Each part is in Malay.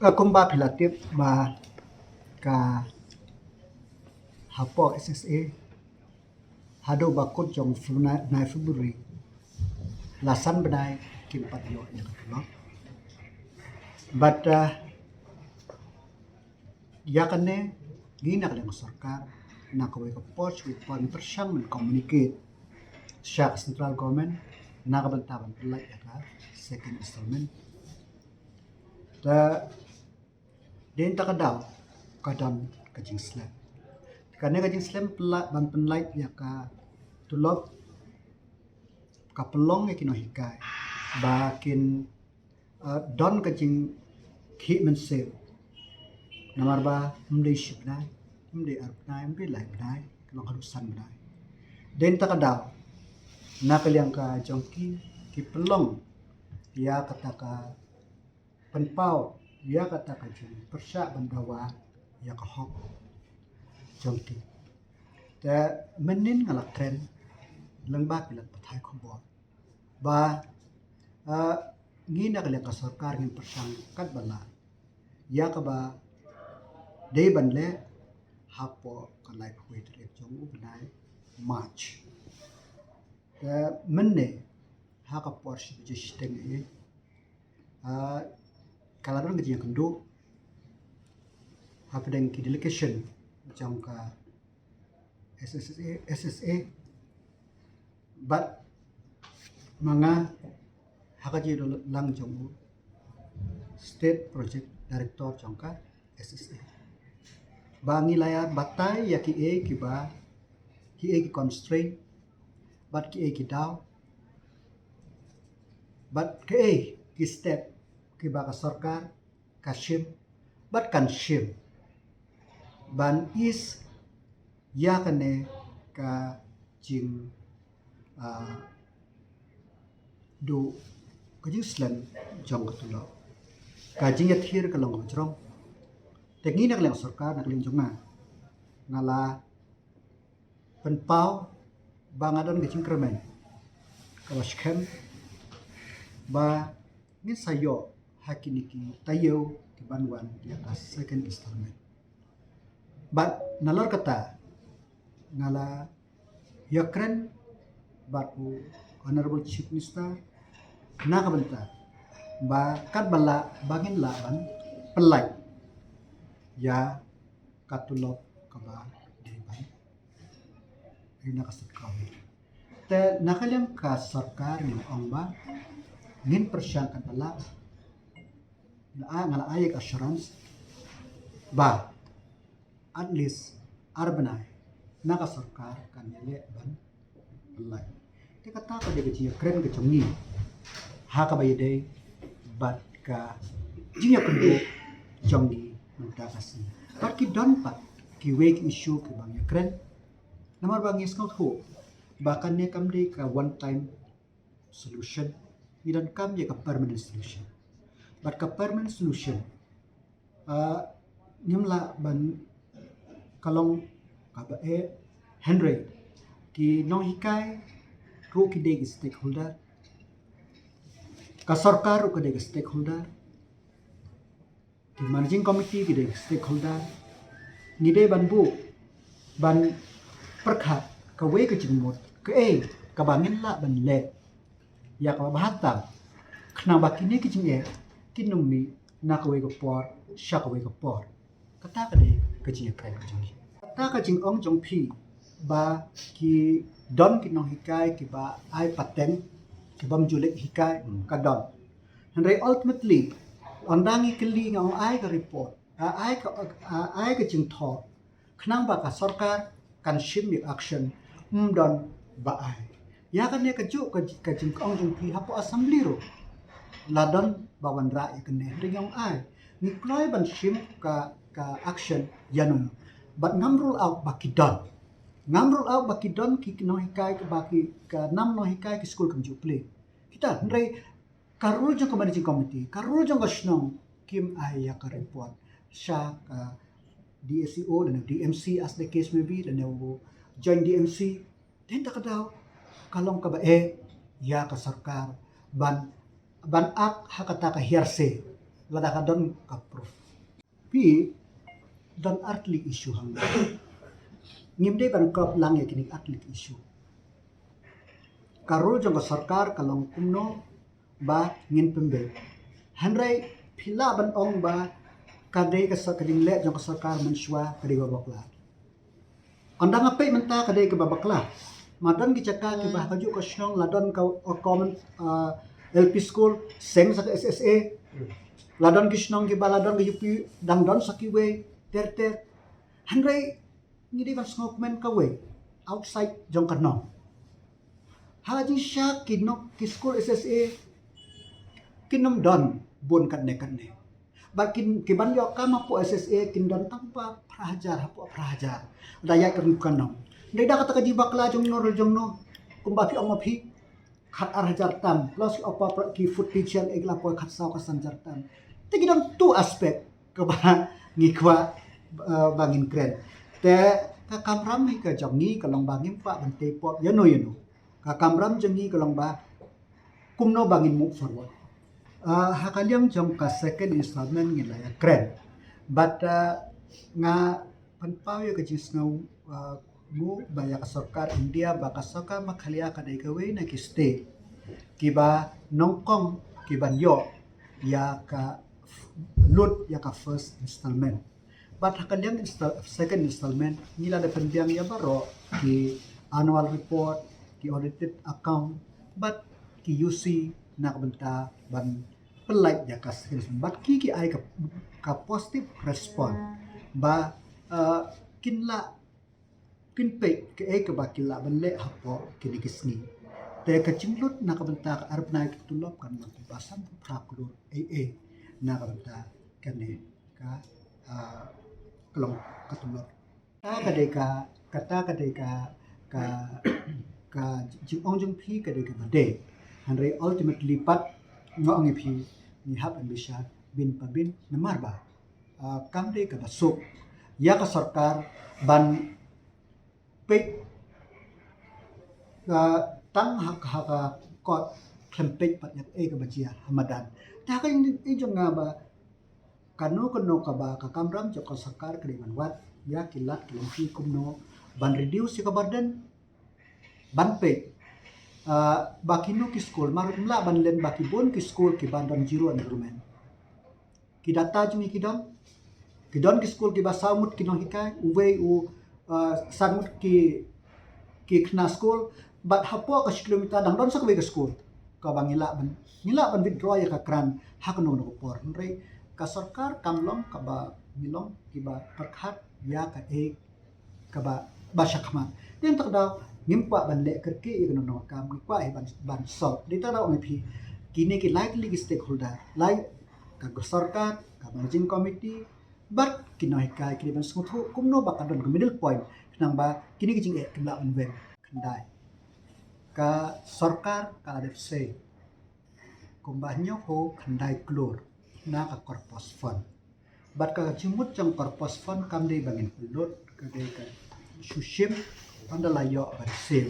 Kumba pilatip ba ka hapo SSA hado bakut jong na February lasan benai kimpat yo ya katulok. But ya kane gina kadang sarkar na kawai ka poch with pon persyang men communicate siya central government na kabantaban pelai ya ka second installment. Den takadaw kadam kajing slam. Karena kajing slam pelak ban penlait ya ka tulop ka pelong ya kino hikai bakin don kajing ki mensew namar ba mde shibnai mde arbnai mde lai bnai kelong harusan bnai den takadaw na kaliang ka jongki ki pelong ya kata ka penpau ya kata ka jing persya bandawa ya ka hok jongki ta menin ngalak tren lengba pilat pathai khobor ba ngina kaliang ka sarkar ngin persang kat bala ya ka ba dei banle hapo ka lai khoi tre jong u benai march ta menne ha ka porsh je steng e kalaran gaji kendo hapedeng ki delegation jong ka SSA but manga hakaji lang jong state project director jong ka SSA bangi layar batai ya ki e ki ba ki e ki constraint but ki e ki daw but ki e ki step ki ba ka sarkar ka shim but kan shim ban is ya kane ka jing do kajing slam jong katulo kajing ya thir ka long jrong tengi nak leng sarkar nak leng jonga ngala penpau bangadon kajing kremen kawas kem ba ngin sayo hakiniki tayo ki banwan ya ka second installment but nalor kata ngala yakren batu honorable chief minister na kabanta ba kat bala bangin laban pelai ya katulok kaba diban ina kasarkar te nakalyam ka sarkar ng ongba ngin persyang kat bala ngala ayek assurance ba at least arbanai naka sarkar kan yale ban pelai te kata ka de gaji kren ke chongi ha ka bayde bat ka jinya kendo chongi menta kasi bat ki don pat ki wake issue ke bang kren namar bang is kaut ho bahkan ne kam de ka one time solution idan kam ye ka permanent solution but ka permanent solution nimla ban kalong kaba Henry ki nong hikai ru ki deg stakeholder ka sarkar ru ki deg stakeholder ki managing committee ki deg stakeholder ngide ban bu ban perkhat ka we ka jingmot ka ka bangin la ban le ya ka bahatam khna bakine ki jinge kinumi na ka we ka por sha ka we ka por kata ka de ka jinge kai ka jinge ta ka jing ong jong phi ba ki don ki nong hikai ki ba ai paten ki bam julik hikai ka don and ultimately ondangi kili ngong ai ka report ai ka jing tho khnang ba ka sarkar kan shim action don ba ai ya kan ne ka ju ka jing ong jong phi hapo assembly ro ladon bawan ra ya kan ne ngong ai ni kloi ban shim ka action yanun but ngamrul out bakidon ngamrul out bakidon ki no hikai ke baki ka nam no hikai ke school kam juple kita ndrei karul jong managing committee karul jong gasnong kim ai ya ka report sha ka DSCO dan DMC as the case may be dan join DMC den takadaw kalong ka ba ya ka sarkar ban ak hakata ka hearsay lada ka don ka proof pi don artli issue hang ngimde ban kop lang ya kini artli issue karul jong ka sarkar kalong kumno ba ngin pembe hanrai phila ban ong ba kadai ka sa kading le jong ka sarkar menshwa kadai babakla andang ape menta kadai ke babakla madan ki caka ki bah kaju ka syong ladon ka common LP school seng sa SSA ladon ki syong ki baladon ki UP dang don sakiwe ter hanrai ngidi ban ngok men ka we outside jong kanong haji syak kinok ki school SSA kinom don bun kan ne bakin ki ban yo kama po SSA kin don tanpa prahajar hapo prahajar daya kan kanong dai da kata kaji bakla jong no kumba fi ong phi khat arhajar tam plus apa ki food teacher egla po khat saw ka sanjar tam tigi don tu aspek ke ba ngikwa bangin kren te ka kamram hi ka jongi kalong bangin pa bante po yano ka kamram jongi kalong ba kumno bangin move forward hakaliang jong ka second installment ngilaya kren but nga panpaw ya ka jisngaw mu baya ka sarkar India baka saka makhalia ka dai kawe na ki stay kiba nongkong kiban yo ya ka lut ya ka first installment but hakaliang second installment nila da pendiang ya baro ki annual report ki audited account but ki UC na kabenta ban pelait ya ka second but ki ai ka positive response ba kinla kinpe ke ke bakila banle hapo kinikisni te kacinglut na kabenta ka arab na kitulop kan magpasan praklur AA na kabenta kane ka kelong katulop kata kadai ka jing jung phi kadai ka bade hanre ultimately pat ngong phi ni hab ambisha bin pabin namarba kam dei ka basuk ya ka sarkar ban pe tang hak kot klempek pat yak ka bajia hamadan ta ka jong nga ba kano ka ba ka kamram jo ka sarkar kaliman wat ya kilat kelempi kumno ban reduce ka burden ban pe bakino ki school marut mla ban len baki bon ki school ki bandon zero enrollment ki data jumi ki don ki school ki basamut ki no hikai uwe sangut ki kna school but hapo ka kilometer dang don sak ke school ka bangila ban withdraw ya ka kran hakno no por re ka sarkar kamlong ka ba milong ki ba perkhat ya ka ka ba basyakma den tak daw ngimpa ban le kerke igno no kam ngimpa ban sol dita daw ngi kini ki likely stakeholder like ka sarkar ka managing committee but kinoy kai kini ban sungthu kumno ba kadon middle point nang ba kini kijing kemla unwen kandai ka sarkar ka adep se kumbanyo ho kandai klur na ka corpus fund but ka jimut jang corpus fund kam dei bangin kulot ka dei ka sushim andala yo barsil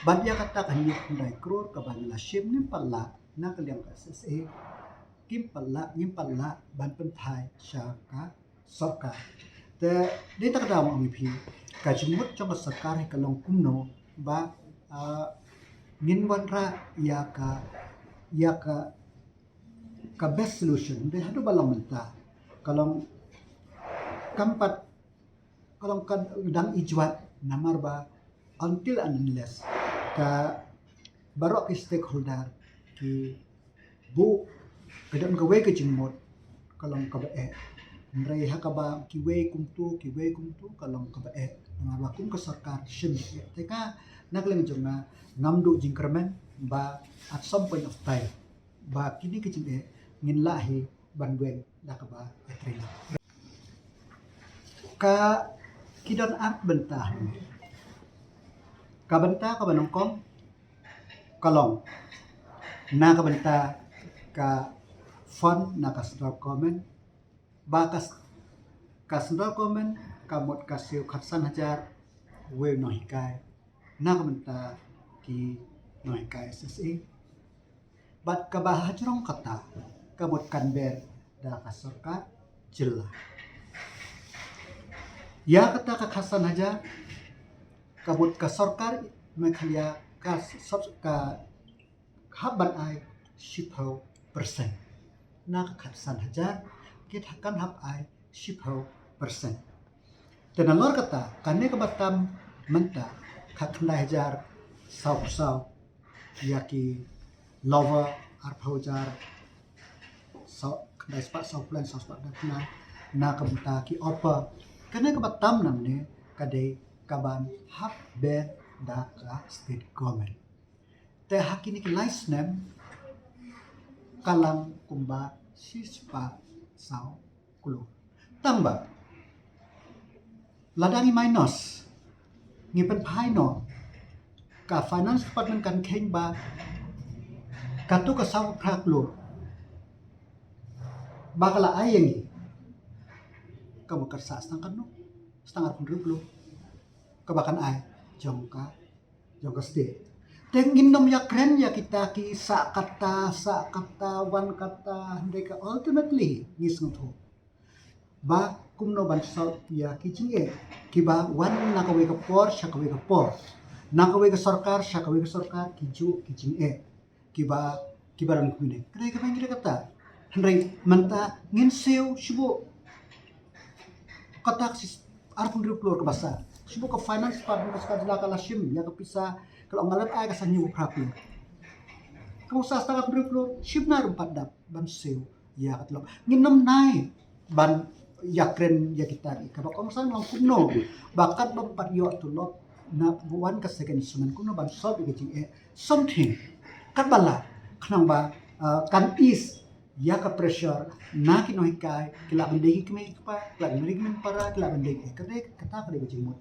but ya kata kan ni kandai krur ka bangla shim ni palla na kaliang ka SSA ngimpalla ban penthai sha ka sarkar te di tak daw ang ipi ka jimut jang ka sarkar ka long kumno ba nginwan ra ya ka best solution de hadu balang menta kalong kampat kalong kan dang ijwat namar ba until and unless ka barok stakeholder ki bu kadang gawe ke jimut kalong ka bae nrai hakaba kiwe kumtu kalong ka bae namar kum ka sarkar shim teka nakleng jongna ngamdu jingkermen ba at some point of time ba kini kecing ngin lahi banwen dakaba etrila ka kidon art bentah ka benta ka banongkong kalong na ka benta ka fund na ka central government ba ka central government kamot kasih khatsan hajar we no hikai na ka benta ki no hikai SSA but kabahajrong kata kamot kanber da kasorka jelah. Ya kata kakasan aja kabut kasorkar mekhalia ka haban ai 10%. Na kakasan aja kita akan hab ai 10%. Dan alor kata kane kebatam menta kakna hajar sau yaki lover arpaujar sau kandai spat sau plan sau spat dakna na kabuta ki opa kane kebatam namne kadai kaban hab bed da ka state government te hakini ki license kalang kumba sispa sau kulu tamba ladangi minus ngipen paino ka finance department kan keng ba katu ka sau praklo bakala ayengi kamu kersa setengah no setengah pun rublo kebakan ay jongka state tengin nom ya keren ya kita ki sa kata wan kata mereka ultimately ngisung tu ba kumno ban sau ya kijinge kiba wan nakawe ka por syakawe ka por nakawe ka sarkar syakawe ka sarkar kijinge kiba ran kumine kaya ka panggira kata hendrai menta nginsew shubo kata sis arpun ruplo ka basa shubo ka finance department ka skadla ka lashim ya ka pisa kalau ngalat ay ka sanyu prapi kau sa setengah ruplo shibna rumpat dap ban sew ya katlo nginam nai ban yakren ya kita ni kalau kamu sang lang kuno bakat bampat yo tulop na buwan ka second instrument kuno ban sob ke something kat bala kanang ba kan is ya ka pressure na kinohikai kila bandegi kme pa kila bandegi men para kila bandegi kata kata ka de jimot